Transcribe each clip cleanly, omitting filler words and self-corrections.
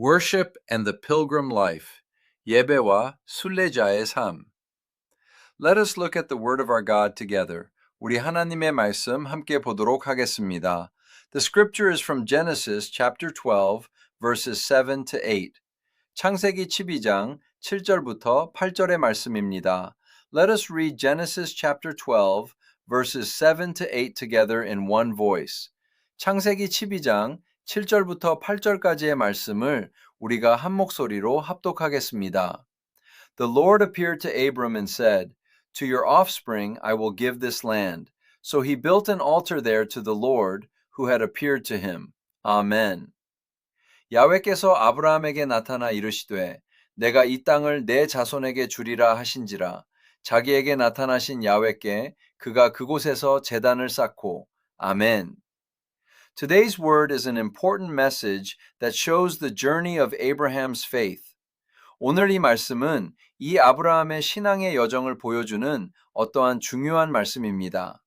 Worship and the Pilgrim Life. 예배와 순례자의 삶. Let us look at the word of our God together. 우리 하나님의 말씀 함께 보도록 하겠습니다. The scripture is from Genesis chapter 12 verses 7 to 8. 창세기 12장 7절부터 8절의 말씀입니다. Let us read Genesis chapter 12 verses 7 to 8 together in one voice. 창세기 12장 7절부터 8절까지의 말씀을 우리가 한 목소리로 합독하겠습니다. The Lord appeared to Abram and said, To your offspring I will give this land. So he built an altar there to the Lord who had appeared to him. Amen. 야훼께서 아브라함에게 나타나 이르시되 내가 이 땅을 내 자손에게 주리라 하신지라 자기에게 나타나신 야훼께 그가 그곳에서 제단을 쌓고 아멘. Today's word is an important message that shows the journey of Abraham's faith. 오늘 이 말씀은 이 아브라함의 신앙의 여정을 보여주는 어떠한 중요한 말씀입니다.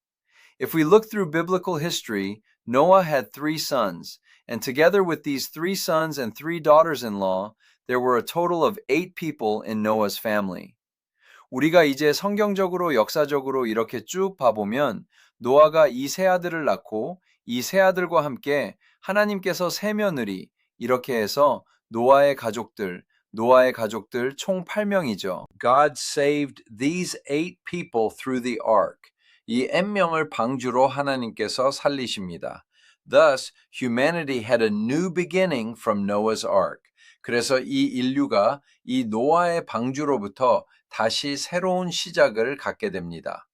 If we look through biblical history, Noah had 3 sons, and together with these 3 sons and 3 daughters-in-law, there were a total of 8 people in Noah's family. 우리가 이제 성경적으로 역사적으로 이렇게 쭉 봐보면 노아가 이 세 아들을 낳고 이 세 아들과 함께 하나님께서 세며느리 이렇게 해서 노아의 가족들 총 8명이죠. God saved these 8 people through the ark. 이 8명을 방주로 하나님께서 살리십니다. Thus, humanity had a new beginning from Noah's ark. 그래서 이 인류가 이 노아의 방주로부터 다시 새로운 시작을 갖게 됩니다.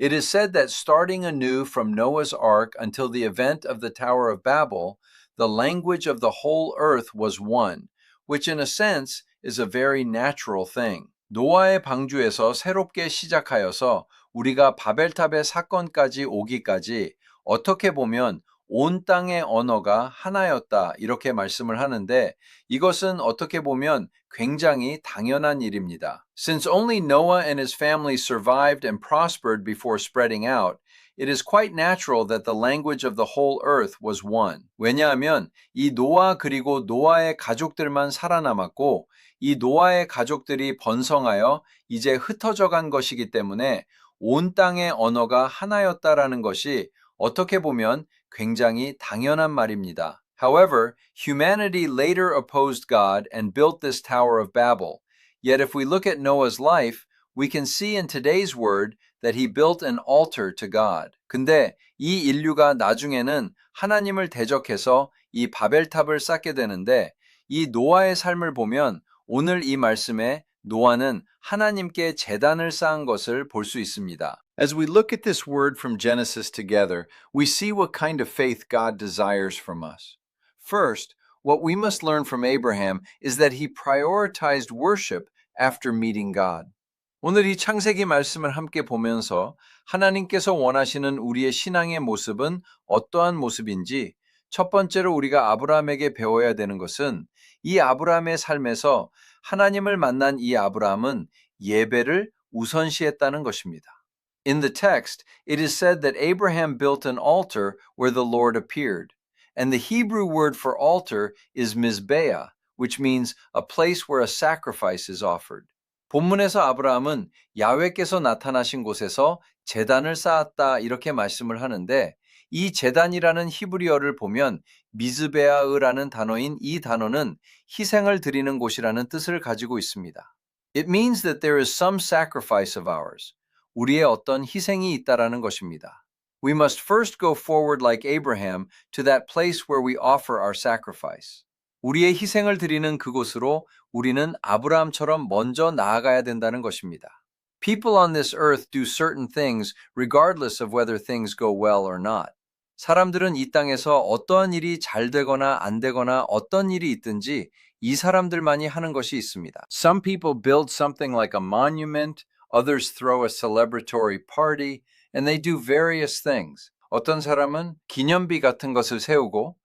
It is said that starting anew from Noah's ark until the event of the Tower of Babel, the language of the whole earth was one, which in a sense is a very natural thing. 노아의 방주에서 새롭게 시작하여서 우리가 바벨탑의 사건까지 오기까지 어떻게 보면 온 땅의 언어가 하나였다 이렇게 말씀을 하는데 이것은 어떻게 보면 굉장히 당연한 일입니다. Since only Noah and his family survived and prospered before spreading out, it is quite natural that the language of the whole earth was one. 왜냐하면 이 노아 그리고 노아의 가족들만 살아남았고 이 노아의 가족들이 번성하여 이제 흩어져 간 것이기 때문에 온 땅의 언어가 하나였다라는 것이 어떻게 보면 굉장히 당연한 말입니다. However, humanity later opposed God and built this Tower of Babel. Yet if we look at Noah's life, we can see in today's word that he built an altar to God. 근데 이 인류가 나중에는 하나님을 대적해서 이 바벨탑을 쌓게 되는데 이 노아의 삶을 보면 오늘 이 말씀에 노아는 하나님께 제단을 쌓은 것을 볼 수 있습니다. As we look at this word from Genesis together, we see what kind of faith God desires from us. First, what we must learn from Abraham is that he prioritized worship after meeting God. 오늘 이 창세기 말씀을 함께 보면서 하나님께서 원하시는 우리의 신앙의 모습은 어떠한 모습인지 첫 번째로 우리가 아브라함에게 배워야 되는 것은 이 아브라함의 삶에서 하나님을 만난 이 아브라함은 예배를 우선시했다는 것입니다. In the text, it is said that Abraham built an altar where the Lord appeared. And the Hebrew word for altar is mizbeah, which means a place where a sacrifice is offered. 본문에서 아브라함은 야훼께서 나타나신 곳에서 제단을 쌓았다 이렇게 말씀을 하는데 이 제단이라는 히브리어를 보면 미즈베아흐라는 단어인 이 단어는 희생을 드리는 곳이라는 뜻을 가지고 있습니다. It means that there is some sacrifice of ours. 우리의 어떤 희생이 있다라는 것입니다. We must first go forward like Abraham to that place where we offer our sacrifice. 우리의 희생을 드리는 그곳으로 우리는 아브라함처럼 먼저 나아가야 된다는 것입니다. People on this earth do certain things regardless of whether things go well or not. 사람들은 이 땅에서 어떠한 일이 잘 되거나 안 되거나 어떤 일이 있든지 이 사람들만이 하는 것이 있습니다. Some people build something like a monument, others throw a celebratory party, and they do various things. 어떤 사람은 기념비 같은 것을 세우고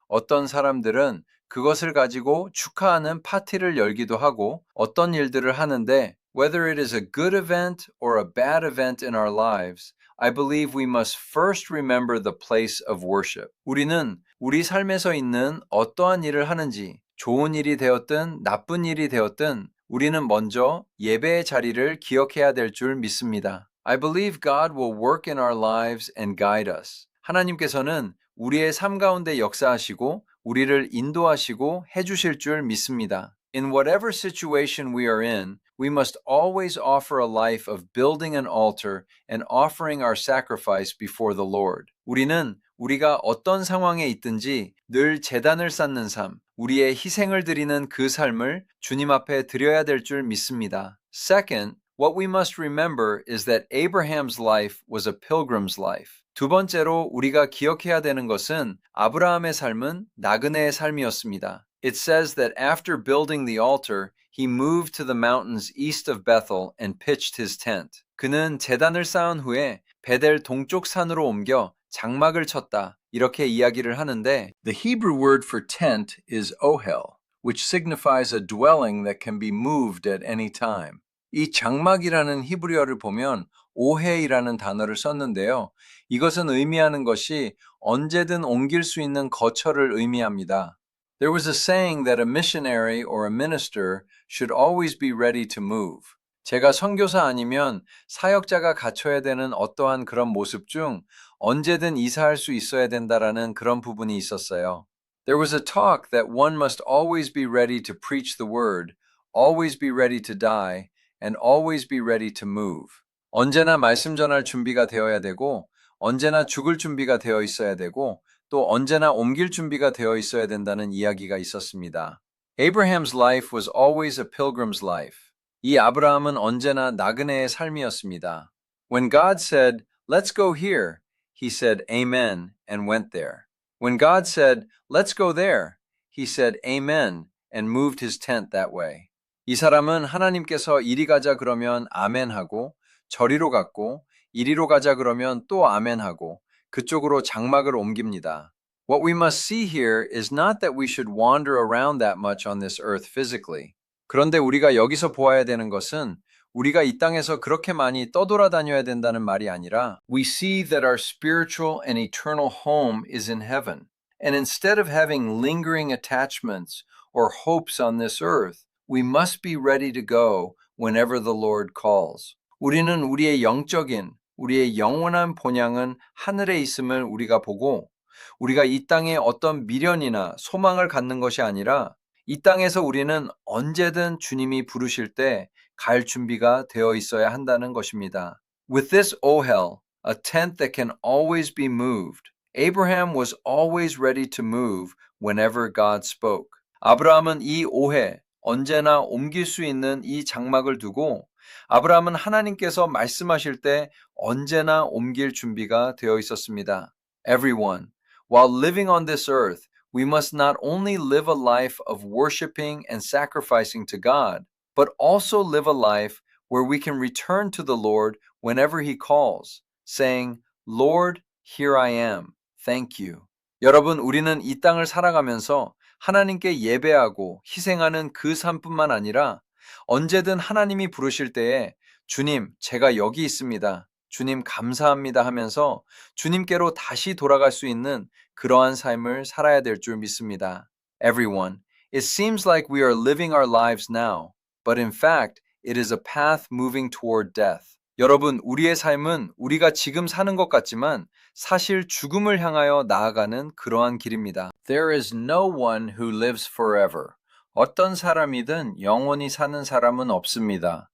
어떤 사람들은 그것을 가지고 축하하는 파티를 열기도 하고 어떤 일들을 하는데 whether it is a good event or a bad event in our lives, I believe we must first remember the place of worship. 우리는 우리 삶에서 있는 어떠한 일을 하는지, 좋은 일이 되었든 나쁜 일이 되었든 우리는 먼저 예배의 자리를 기억해야 될 줄 믿습니다. I believe God will work in our lives and guide us. 하나님께서는 우리의 삶 가운데 역사하시고 우리를 인도하시고 해주실 줄 믿습니다. In whatever situation we are in, we must always offer a life of building an altar and offering our sacrifice before the Lord. 우리는 우리가 어떤 상황에 있든지 늘 제단을 쌓는 삶, 우리의 희생을 드리는 그 삶을 주님 앞에 드려야 될 줄 믿습니다. Second, what we must remember is that Abraham's life was a pilgrim's life. 두 번째로 우리가 기억해야 되는 것은 아브라함의 삶은 나그네의 삶이었습니다. It says that after building the altar, he moved to the mountains east of Bethel and pitched his tent. 그는 제단을 쌓은 후에 베델 동쪽 산으로 옮겨 장막을 쳤다. 이렇게 이야기를 하는데 The Hebrew word for tent is ohel, which signifies a dwelling that can be moved at any time. 이 장막이라는 히브리어를 보면 오헤이라는 단어를 썼는데요. 이것은 의미하는 것이 언제든 옮길 수 있는 거처를 의미합니다. There was a saying that a missionary or a minister should always be ready to move. 제가 선교사 아니면 사역자가 갖춰야 되는 어떠한 그런 모습 중 언제든 이사할 수 있어야 된다라는 그런 부분이 있었어요. There was a talk that one must always be ready to preach the word, always be ready to die, and always be ready to move. 언제나 말씀 전할 준비가 되어야 되고, 언제나 죽을 준비가 되어 있어야 되고, 또 언제나 옮길 준비가 되어 있어야 된다는 이야기가 있었습니다. Abraham's life was always a pilgrim's life. 이 아브라함은 언제나 나그네의 삶이었습니다. When God said, "Let's go here," he said, "Amen," and went there. When God said, "Let's go there," he said, "Amen," and moved his tent that way. 이 사람은 하나님께서 이리 가자 그러면 아멘하고 저리로 갔고 이리로 가자 그러면 또 아멘하고 그쪽으로 장막을 옮깁니다. What we must see here is not that we should wander around that much on this earth physically. 그런데 우리가 여기서 보아야 되는 것은 우리가 이 땅에서 그렇게 많이 떠돌아다녀야 된다는 말이 아니라 We see that our spiritual and eternal home is in heaven. And instead of having lingering attachments or hopes on this earth, we must be ready to go whenever the Lord calls. 우리는 우리의 영적인, 우리의 영원한 본향은 하늘에 있음을 우리가 보고 우리가 이 땅에 어떤 미련이나 소망을 갖는 것이 아니라 이 땅에서 우리는 언제든 주님이 부르실 때 갈 준비가 되어 있어야 한다는 것입니다. With this ohel, a tent that can always be moved, Abraham was always ready to move whenever God spoke. 아브라함은 이 오해, 언제나 옮길 수 있는 이 장막을 두고 아브라함은 하나님께서 말씀하실 때 언제나 옮길 준비가 되어 있었습니다. Everyone, while living on this earth, we must not only live a life of worshiping and sacrificing to God, but also live a life where we can return to the Lord whenever He calls, saying, Lord, here I am. Thank you. 여러분, 우리는 이 땅을 살아가면서 하나님께 예배하고 희생하는 그 삶뿐만 아니라 언제든 하나님이 부르실 때에 주님, 제가 여기 있습니다. 주님 감사합니다 하면서 주님께로 다시 돌아갈 수 있는 그러한 삶을 살아야 될 줄 믿습니다. Everyone, it seems like we are living our lives now, but in fact, it is a path moving toward death. 여러분, 우리의 삶은 우리가 지금 사는 것 같지만 사실 죽음을 향하여 나아가는 그러한 길입니다. There is no one who lives forever. 어떤 사람이든 영원히 사는 사람은 없습니다.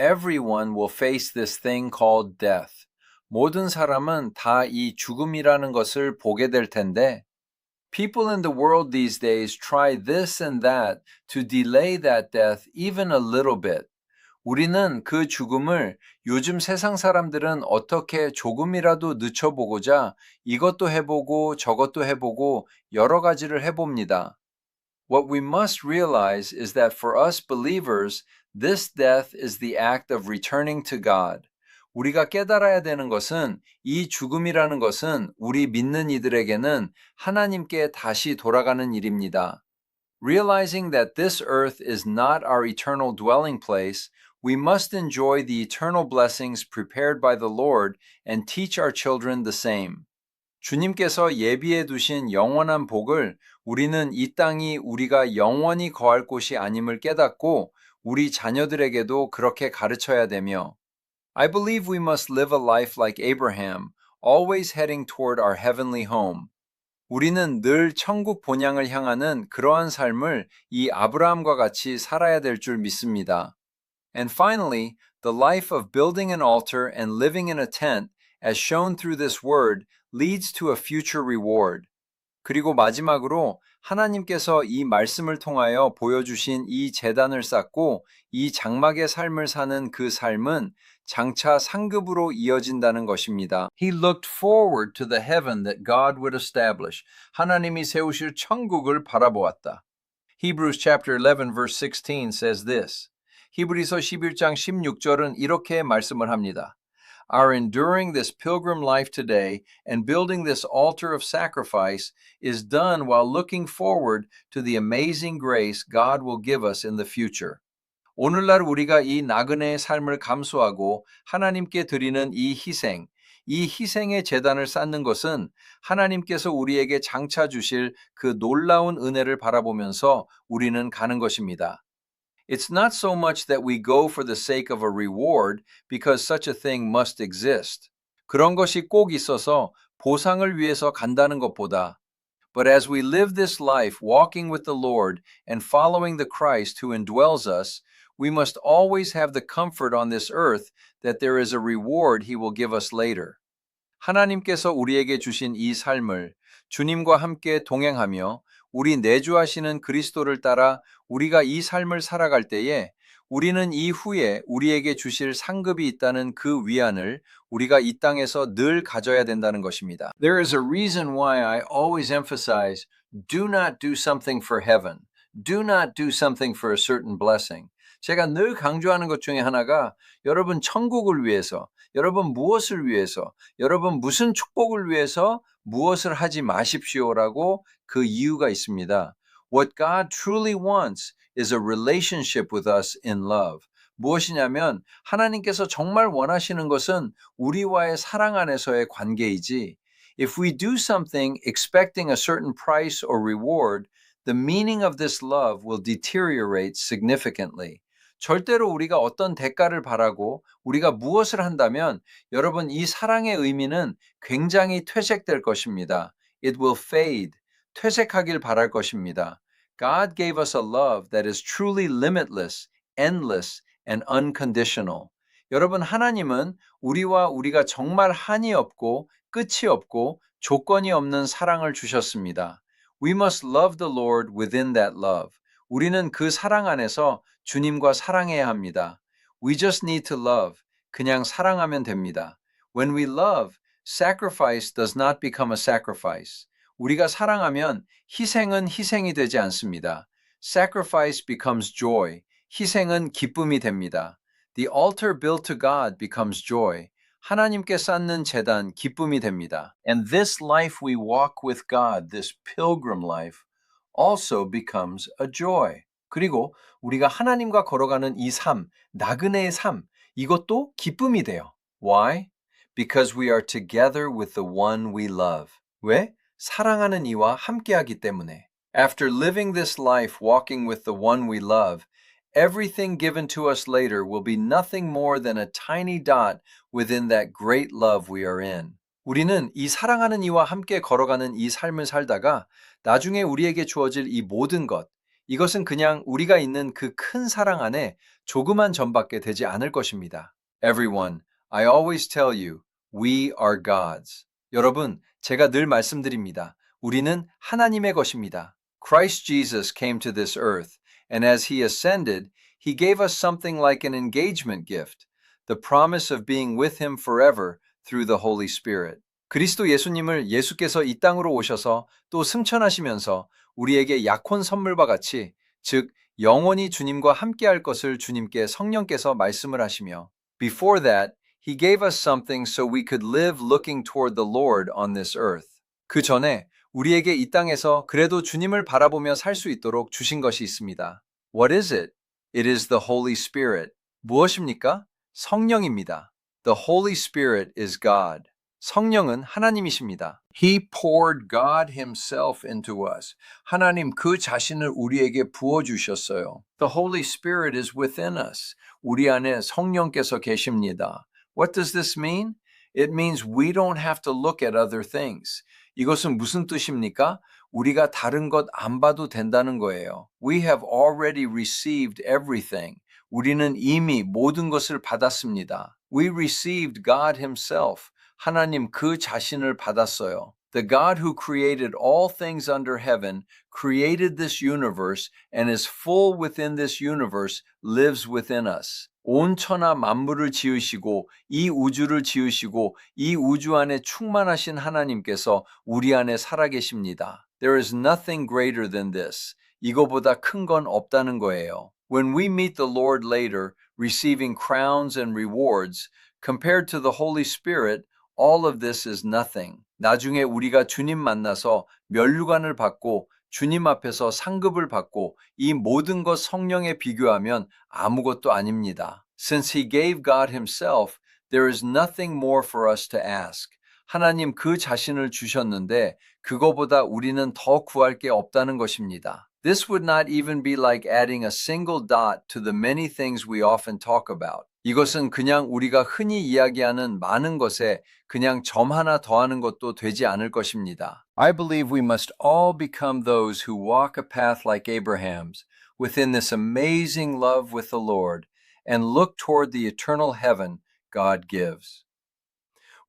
Everyone will face this thing called death. 모든 사람은 다 이 죽음이라는 것을 보게 될 텐데 People in the world these days try this and that to delay that death even a little bit. 우리는 그 죽음을 요즘 세상 사람들은 어떻게 조금이라도 늦춰보고자 이것도 해보고 저것도 해보고 여러 가지를 해봅니다. What we must realize is that for us believers, this death is the act of returning to God. 우리가 깨달아야 되는 것은 이 죽음이라는 것은 우리 믿는 이들에게는 하나님께 다시 돌아가는 일입니다. Realizing that this earth is not our eternal dwelling place, we must enjoy the eternal blessings prepared by the Lord and teach our children the same. 주님께서 예비해 두신 영원한 복을 우리는 이 땅이 우리가 영원히 거할 곳이 아님을 깨닫고 우리 자녀들에게도 그렇게 가르쳐야 되며 I believe we must live a life like Abraham, always heading toward our heavenly home. 우리는 늘 천국 본향을 향하는 그러한 삶을 이 아브라함과 같이 살아야 될 줄 믿습니다. And finally, the life of building an altar and living in a tent, as shown through this word, leads to a future reward. 그리고 마지막으로 하나님께서 이 말씀을 통하여 보여주신 이 제단을 쌓고 이 장막의 삶을 사는 그 삶은 장차 상급으로 이어진다는 것입니다. He looked forward to the heaven that God would establish. 하나님이 세우실 천국을 바라보았다. Hebrews chapter 11 verse 16 says this. 히브리서 11장 16절은 이렇게 말씀을 합니다. Our enduring this pilgrim life today and building this altar of sacrifice is done while looking forward to the amazing grace God will give us in the future. 오늘날 우리가 이 나그네의 삶을 감수하고 하나님께 드리는 이 희생의 제단을 쌓는 것은 하나님께서 우리에게 장차 주실 그 놀라운 은혜를 바라보면서 우리는 가는 것입니다. It's not so much that we go for the sake of a reward because such a thing must exist. 그런 것이 꼭 있어서 보상을 위해서 간다는 것보다 But as we live this life walking with the Lord and following the Christ who indwells us, we must always have the comfort on this earth that there is a reward he will give us later. 하나님께서 우리에게 주신 이 삶을 주님과 함께 동행하며 우리 내주하시는 그리스도를 따라 우리가 이 삶을 살아갈 때에 우리는 이후에 우리에게 주실 상급이 있다는 그 위안을 우리가 이 땅에서 늘 가져야 된다는 것입니다. There is a reason why I always emphasize do not do something for heaven. Do not do something for a certain blessing. 제가 늘 강조하는 것 중에 하나가 여러분 천국을 위해서, 여러분 무엇을 위해서, 여러분 무슨 축복을 위해서 무엇을 하지 마십시오라고 그 이유가 있습니다. What God truly wants is a relationship with us in love. 무엇이냐면 하나님께서 정말 원하시는 것은 우리와의 사랑 안에서의 관계이지. If we do something expecting a certain price or reward, the meaning of this love will deteriorate significantly. 절대로 우리가 어떤 대가를 바라고 우리가 무엇을 한다면 여러분 이 사랑의 의미는 굉장히 퇴색될 것입니다. It will fade. 퇴색하길 바랄 것입니다. God gave us a love that is truly limitless, endless, and unconditional. 여러분 하나님은 우리가 정말 한이 없고 끝이 없고 조건이 없는 사랑을 주셨습니다. We must love the Lord within that love. 우리는 그 사랑 안에서 주님과 사랑해야 합니다. We just need to love. 그냥 사랑하면 됩니다. When we love, sacrifice does not become a sacrifice. 우리가 사랑하면 희생은 희생이 되지 않습니다. Sacrifice becomes joy. 희생은 기쁨이 됩니다. The altar built to God becomes joy. 하나님께 쌓는 제단 기쁨이 됩니다. And this life we walk with God, this pilgrim life, also becomes a joy. 그리고 우리가 하나님과 걸어가는 이 삶, 나그네의 삶, 이것도 기쁨이 돼요. Why? Because we are together with the one we love. 왜? 사랑하는 이와 함께하기 때문에. After living this life walking with the one we love, everything given to us later will be nothing more than a tiny dot within that great love we are in. 우리는 이 사랑하는 이와 함께 걸어가는 이 삶을 살다가 나중에 우리에게 주어질 이 모든 것, 이것은 그냥 우리가 있는 그 큰 사랑 안에 조그만 점밖에 되지 않을 것입니다. Everyone, I always tell you, we are God's. 여러분, 제가 늘 말씀드립니다. 우리는 하나님의 것입니다. Christ Jesus came to this earth, and as he ascended, he gave us something like an engagement gift, the promise of being with him forever through the Holy Spirit. 그리스도 예수님을 예수께서 이 땅으로 오셔서 또 승천하시면서 우리에게 약혼 선물과 같이 즉 영원히 주님과 함께할 것을 주님께 성령께서 말씀을 하시며 Before that, he gave us something so we could live looking toward the Lord on this earth. 그 전에 우리에게 이 땅에서 그래도 주님을 바라보며 살 수 있도록 주신 것이 있습니다. What is it? It is the Holy Spirit. 무엇입니까? 성령입니다. The Holy Spirit is God. 성령은 하나님이십니다. He poured God himself into us. 하나님 그 자신을 우리에게 부어주셨어요. The Holy Spirit is within us. 우리 안에 성령께서 계십니다. What does this mean? It means we don't have to look at other things. 이것은 무슨 뜻입니까? 우리가 다른 것 안 봐도 된다는 거예요. We have already received everything. 우리는 이미 모든 것을 받았습니다. We received God himself. 하나님 그 자신을 받았어요. The God who created all things under heaven created this universe and is full within this universe lives within us. 온 천하 만물을 지으시고 이 우주를 지으시고 이 우주 안에 충만하신 하나님께서 우리 안에 살아계십니다. There is nothing greater than this. 이거보다 큰 건 없다는 거예요. When we meet the Lord later, receiving crowns and rewards, compared to the Holy Spirit, all of this is nothing. 나중에 우리가 주님 만나서 면류관을 받고 주님 앞에서 상급을 받고 이 모든 것 성령에 비교하면 아무것도 아닙니다. Since he gave God himself, there is nothing more for us to ask. 하나님 그 자신을 주셨는데 그거보다 우리는 더 구할 게 없다는 것입니다. This would not even be like adding a single dot to the many things we often talk about. 이것은 그냥 우리가 흔히 이야기하는 많은 것에 그냥 점 하나 더하는 것도 되지 않을 것입니다. I believe we must all become those who walk a path like Abraham's, within this amazing love with the Lord, and look toward the eternal heaven God gives.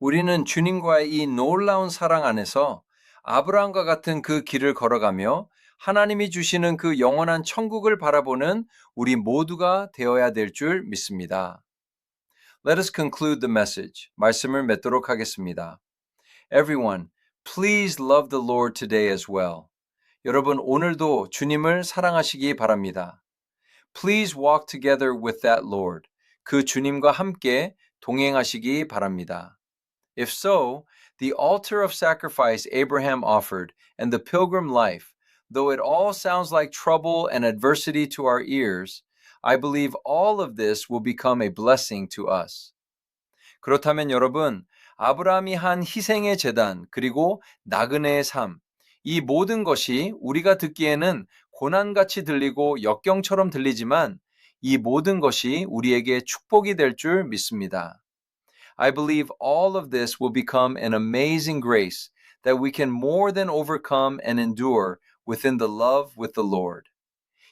우리는 주님과의 이 놀라운 사랑 안에서 아브라함과 같은 그 길을 걸어가며 하나님이 주시는 그 영원한 천국을 바라보는 우리 모두가 되어야 될 줄 믿습니다. Let us conclude the message. 말씀을 맺도록 하겠습니다. Everyone, please love the Lord today as well. 여러분, 오늘도 주님을 사랑하시기 바랍니다. Please walk together with that Lord. 그 주님과 함께 동행하시기 바랍니다. If so, the altar of sacrifice Abraham offered and the pilgrim life, though it all sounds like trouble and adversity to our ears, I believe all of this will become a blessing to us. 그렇다면 여러분, 아브라함이 한 희생의 제단 그리고 나그네의 삶, 이 모든 것이 우리가 듣기에는 고난같이 들리고 역경처럼 들리지만 이 모든 것이 우리에게 축복이 될 줄 믿습니다. I believe all of this will become an amazing grace that we can more than overcome and endure within the love with the Lord.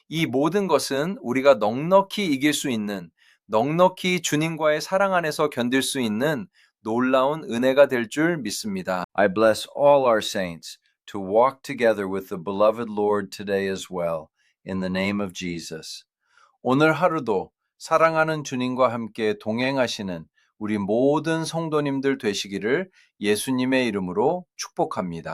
이 모든 것은 우리가 넉넉히 이길 수 있는, 넉넉히 주님과의 사랑 안에서 견딜 수 있는 놀라운 은혜가 될 줄 믿습니다. I bless all our saints to walk together with the beloved Lord today as well, in the name of Jesus. 오늘 하루도 사랑하는 주님과 함께 동행하시는 우리 모든 성도님들 되시기를 예수님의 이름으로 축복합니다.